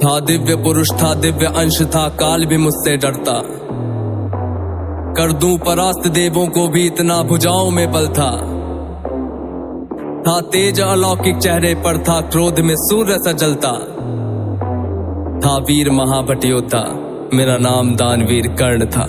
था दिव्य पुरुष था, दिव्य अंश था, काल भी मुझसे डरता। कर दूं परास्त देवों को भी, इतना भुजाओं में बल था तेज अलौकिक चेहरे पर था, क्रोध में सूर्य सा जलता। था वीर महाभट योद्धा, मेरा नाम दानवीर कर्ण था।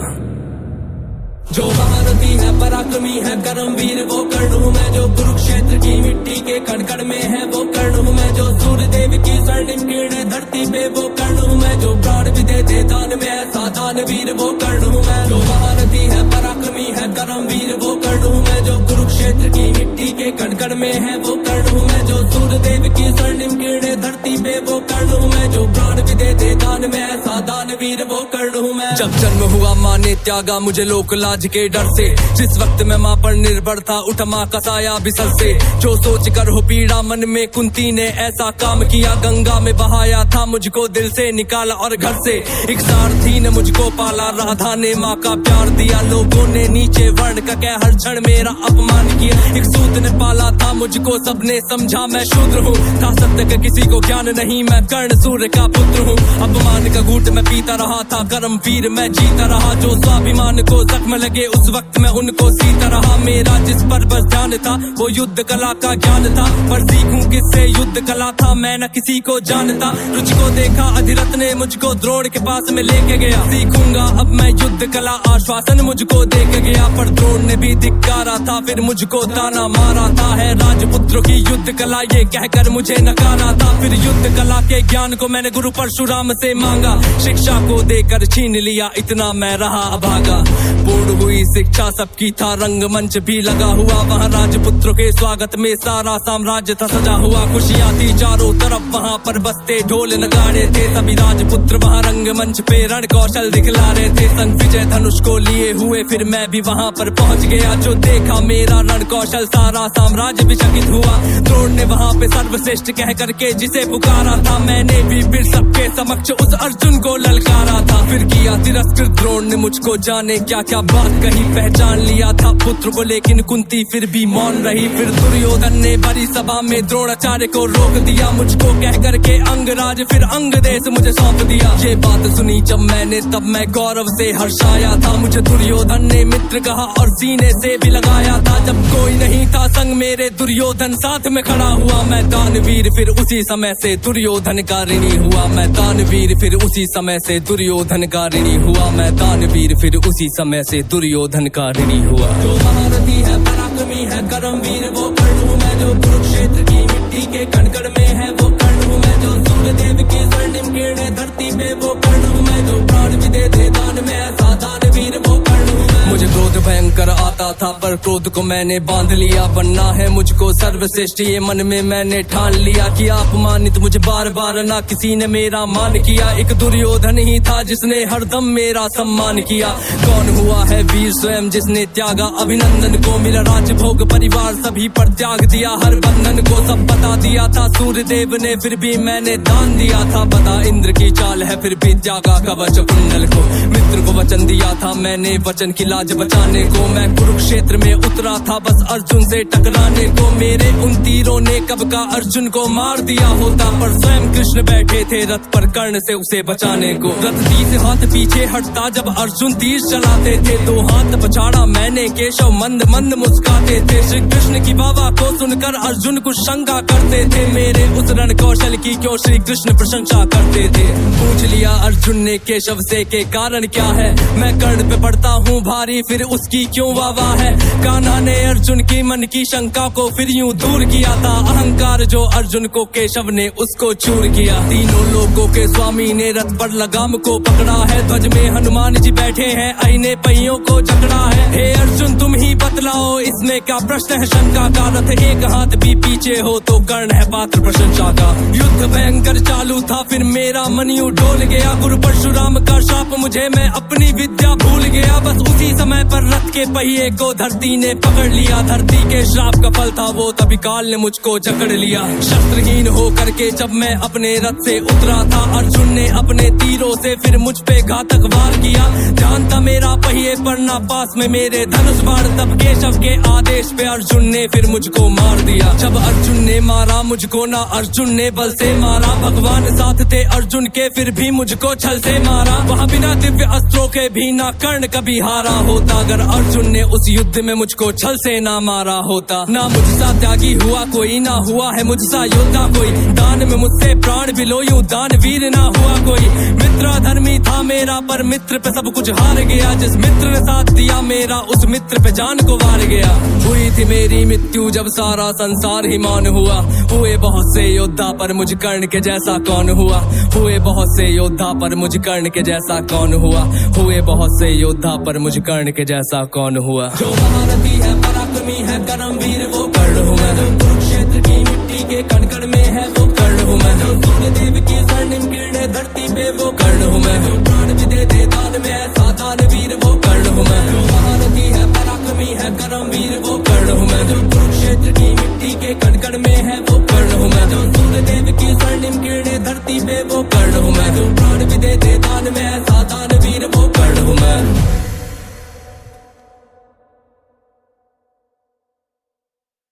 जो महारथी है, पराक्रमी है, कर्मवीर वो कर्ण हूँ मैं। जो कुरुक्षेत्र की मिट्टी के कण कण में है वो कर्ण हूँ मैं। जो सूर्य देव की स्वर्णिम किरणें धरती पे वो कर्ण हूँ मैं। जो प्राण भी दे दान में ऐसा दानवीर वो कर्ण हूँ मैं। जो महारथी है, पराक्रमी है, कर्मवीर वो कर्ण हूँ मैं। जो कुरुक्षेत्र की मिट्टी के कण कण में है वो कर्ण हूँ मैं। जो सूर्य देव की स्वर्णिम किरणें धरती पे वो कर्ण हूँ मैं। जो प्राण भी दे दान में ऐसा दानवीर वो कर्ण हूँ मैं। जब जन्म हुआ माँ ने त्यागा मुझे लोक लाज के डर से, जिस वक्त मैं माँ पर निर्भर था उठ माँ का साया बिसल से। जो सोच कर हो पीड़ा मन में, कुंती ने ऐसा काम किया, गंगा में बहाया था मुझको, दिल से निकाला और घर से। एक सारथी ने मुझको पाला, राधा ने माँ का प्यार दिया। लोगों ने नीचे वर्ण का कह हर क्षण मेरा अपमान किया। एक सूत ने पाला था मुझको, सबने समझा मैं शूद्र हूँ। था सत्य का किसी को ज्ञान नहीं, मैं कर्ण सूर्य का पुत्र हूँ। अपमान का घूंट मैं पीता रहा था, कर्मवीर मैं जीता रहा। जो स्वाभिमान को जख्म लगे उस वक्त मैं उनको सीता रहा। मेरा जिस पर बस ध्यान था वो युद्ध कला का ज्ञान था। पर सीखूं किससे युद्ध कला था, मैं न किसी को जानता। रुचि को देखा अधिरथ ने मुझको द्रोण के पास में लेके गया। सीखूंगा अब मैं युद्ध कला, आश्वासन मुझको दे के गया। पर द्रोण ने भी धिक्कारा था, फिर मुझको ताना मारा था। है राजपुत्रों की युद्ध कला ये कहकर मुझे नकारा था। फिर युद्ध कला के ज्ञान को मैंने गुरु परशुराम से मांगा। शिक्षा को देकर छीन लिया, इतना मैं रहा अभागा। पूर्ण हुई शिक्षा सबकी, था रंगमंच भी लगा हुआ। वहाँ राजपुत्रों के स्वागत में सारा साम्राज्य था सजा हुआ। खुशियाँ थी चारों तरफ, वहाँ पर बजते ढोल नगाड़े थे। सभी राजपुत्र वहाँ रंगमंच पे रण कौशल दिखला रहे थे। संग विजय धनुष को लिए हुए फिर मैं भी वहाँ पर पहुँच गया। जो देखा मेरा रण कौशल, सारा साम्राज्य भी चकित हुआ। द्रोण ने वहाँ पे सर्वश्रेष्ठ कह करके जिसे पुकारा था, मैंने भी फिर सबके समक्ष उस अर्जुन को ललकारा था। फिर किया तिरस्कृत द्रोण ने मुझको, जाने क्या क्या बात कही। पहचान लिया था पुत्र को लेकिन कुंती फिर भी मौन रही। फिर दुर्योधन ने बड़ी सभा में द्रोणाचार्य को रोक दिया। मुझको कह करके अंगराज फिर अंग देश मुझे सौंप दिया। ये बात सुनी जब मैंने तब मैं गौरव से हर्षाया था। मुझे दुर्योधन ने मित्र कहा और सीने से भी लगाया था। जब कोई नहीं था संग मेरे, दुर्योधन साथ में खड़ा हुआ। मैं दानवीर फिर उसी समय से दुर्योधन का ऋणी हुआ। मैं दानवीर फिर उसी समय से दुर्योधन का ऋणी हुआ। मैं दानवीर फिर उसी समय से दुर्योधन का ऋणी हुआ। जो महारथी है, पराक्रमी है, कर्मवीर वो कर्ण हूँ मैं। जो कुरुक्षेत्र की मिट्टी के कण कण में है वो कर्ण हूँ मैं। जो सूर्य देव की स्वर्णिम किरणें धरती पे वो कर्ण हूँ मैं। जो प्राण भी दे दान में ऐसा दानवीर वो कर्ण हूँ मैं। मुझे क्रोध भयंकर आता था पर क्रोध को मैंने बांध लिया। बनना है मुझको सर्वश्रेष्ठ ये मन में मैंने ठान लिया। किया अपमानित मुझे बार बार, ना किसी ने मेरा मान किया। एक दुर्योधन ही था जिसने हरदम मेरा सम्मान किया। कौन हुआ है वीर स्वयं जिसने त्यागा अभिनंदन को। मेरा राजभोग परिवार सभी पर त्याग दिया, हर बंधन को सब बता दिया था। सूर्य देव ने फिर भी मैंने दान दिया था। बता इंद्र की चाल है फिर भी त्यागा कवच कुंडल को। मित्र को वचन दिया था मैंने, वचन की लाज बचाने को। मैं कुरुक्षेत्र में उतरा था बस अर्जुन से टकराने को। मेरे उन तीरों ने कब का अर्जुन को मार दिया होता, पर स्वयं कृष्ण बैठे थे रथ पर कर्ण से उसे बचाने को। रथ 30 हाथ पीछे हटता जब अर्जुन तीर चलाते थे। 2 हाथ पछाड़ा मैंने, केशव मंद मंद मुस्काते थे। श्री कृष्ण की बाबा को सुनकर अर्जुन कुछ शंका करते थे। मेरे उस रण कौशल की क्यों श्री कृष्ण प्रशंसा करते थे। पूछ लिया अर्जुन ने केशव से के कारण क्या है। मैं कर्ण पे पड़ता हूँ भारी फिर उसकी क्यों वाह है। कान्हा ने अर्जुन की मन की शंका को फिर यूं दूर किया था। अहंकार जो अर्जुन को केशव ने उसको चूर किया। तीनों लोगों के स्वामी ने रथ पर लगाम को पकड़ा है। ध्वज में हनुमान जी बैठे हैं, अहिने पहियों को जकड़ा है। हे अर्जुन तुम ही बतलाओ इसमें क्या प्रश्न है शंका का। रथ एक हाथ भी पीछे हो तो कर्ण है पात्र प्रशंसा का। युद्ध भयंकर चालू था फिर मेरा मन यूं डोल गया। गुरु परशुराम का शाप मुझे, मैं अपनी विद्या भूल गया। बस उसी समय पर रथ के पहिए मेरे को धरती ने पकड़ लिया, धरती के श्राप का फल था वो, तभी काल ने मुझको जकड़ लिया। शस्त्रहीन हो करके जब मैं अपने रथ से उतरा था, अर्जुन ने अपने तीरों से फिर मुझ पे घातक वार किया। ध्यान था मेरा पहिए पर ना पास में मेरे धनुष बाण, तब केशव के आदेश पे अर्जुन ने फिर मुझको मार दिया। जब अर्जुन ने मारा मुझको ना अर्जुन ने बल से मारा, भगवान साथ थे अर्जुन के फिर भी मुझको छल से मारा। वहाँ बिना दिव्य अस्त्रों के भी ना कर्ण कभी हारा होता, अगर अर्जुन ने उस युद्ध में मुझको छल से ना मारा होता। ना मुझसा त्यागी हुआ कोई, ना हुआ है मुझसा योद्धा कोई, दान में मुझसे प्राण भी लो यूं दानवीर ना हुआ कोई। मित्र धर्मी था मेरा पर मित्र पे सब कुछ हार गया, जिस मित्र ने साथ दिया मेरा उस मित्र पे जान को वार गया। हुई थी मेरी मृत्यु जब सारा संसार ही मान हुआ, हुए बहुत से योद्धा पर मुझ कर्ण के जैसा कौन हुआ। हुए बहुत से योद्धा पर मुझ कर्ण के जैसा कौन हुआ, हुए बहुत से योद्धा पर मुझ कर्ण के जैसा कौन हुआ। जो महारथी है पराक्रमी है कर्मवीर वो कर्ण हूँ मैं, जो कुरुक्षेत्र की मिट्टी के कण कण में है वो कर्ण हूँ मैं, जो सूर्य देव की स्वर्णिम किरणें धरती पे वो कर्ण हूँ मैं, जो प्राण भी दे दे दान में ऐसा दानवीर वो कर्ण हूँ मैं। जो महारथी है पराक्रमी है कर्मवीर वो कर्ण हूँ मैं, जो कुरुक्षेत्र की मिट्टी के कण कण में है वो कर्ण हूँ मैं, जो सूर्य देव की स्वर्णिम किरणें धरती पे वो कर्ण हूँ मैं, जो प्राण भी दे दे दान में